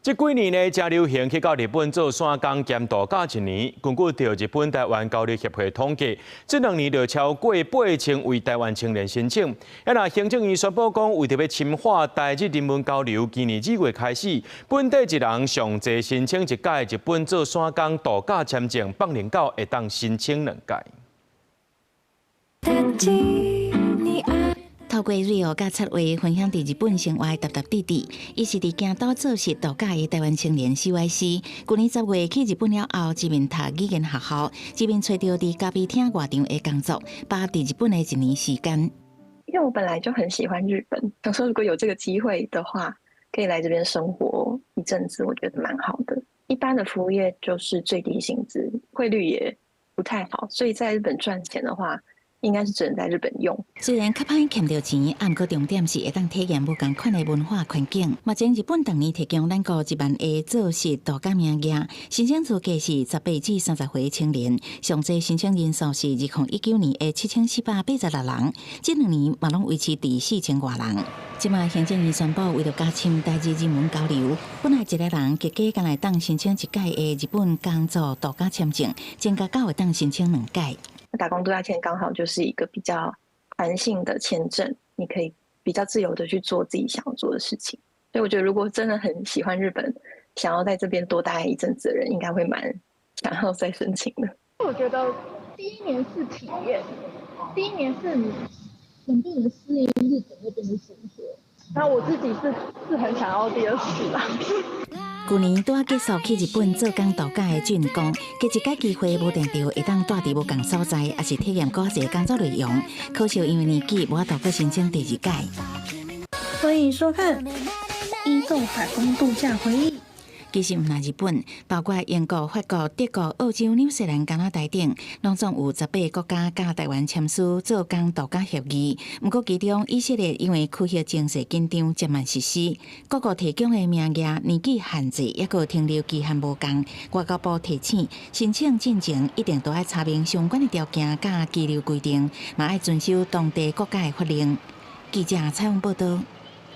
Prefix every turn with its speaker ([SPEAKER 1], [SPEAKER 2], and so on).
[SPEAKER 1] 这几年呢，真流行去到日本做山工兼度假一年。根据着日本台湾交流协会统计，这2年就超过8000位台湾青年申请。那行政院宣布讲，为着要深化台日人文交流，今年2月开始，本地一人上侪申请一届日本做山工度假签证，8年后会当申请2届。
[SPEAKER 2] 透过 Rio 甲策划分享伫日本生活的踏滴滴，伊是伫京都做实度假的台湾青年 CYC。去年10月去日本了后，一面读语言学校，一面找到伫咖啡厅外场的工作，把伫日本的1年时间。
[SPEAKER 3] 因为我本来就很喜欢日本，想说如果有这个机会的话，可以来这边生活一阵子，我觉得蛮好的。一般的服务业就是最低薪资，汇率也不太好，所以在日本赚钱的话，应该是只能在日本用。
[SPEAKER 2] 虽然较歹欠着钱，不过重点是会当体验不同款的文化环境。目前日本当年提供咱国1万个做实度假名额，申请资格是18至30岁青年，上济申请人数是2019年的7486人，这2年嘛拢维持伫4000多人。即马行政院宣布，为了加深台日人文交流，本来一个人加加敢来当申请1届的日本工作度假签证，增加到会当申请2届。
[SPEAKER 3] 打工度假签刚好就是一个比较弹性的签证，你可以比较自由的去做自己想要做的事情。所以我觉得，如果真的很喜欢日本，想要在这边多待一阵子的人，应该会蛮想要再申请的。
[SPEAKER 4] 我觉得第1年是体验，第1年是你能不能适应日本那边的生活。那我自己是很想要第2次啦。
[SPEAKER 2] 去年拄结束去日本做工度假的俊公，加一届机会无定着会当住伫无共所在，也是体验更多工作内容。可惜因为年纪无法度去申请第2届。
[SPEAKER 5] 欢迎收看《伊豆打工度假回忆》。
[SPEAKER 2] 其实毋但日本，包括英国、法国、德国、澳洲、纽西兰、加拿大等，拢总有18个国家甲台湾签署做工度假协议。不过其中以色列因为区域情势紧张，渐慢实施。各国提供的名额、年纪限制，抑个停留期限无同。外交部提醒，申请进前一定都要查明相关的条件甲居留规定，嘛要遵守当地国家的法令。记者采访报道。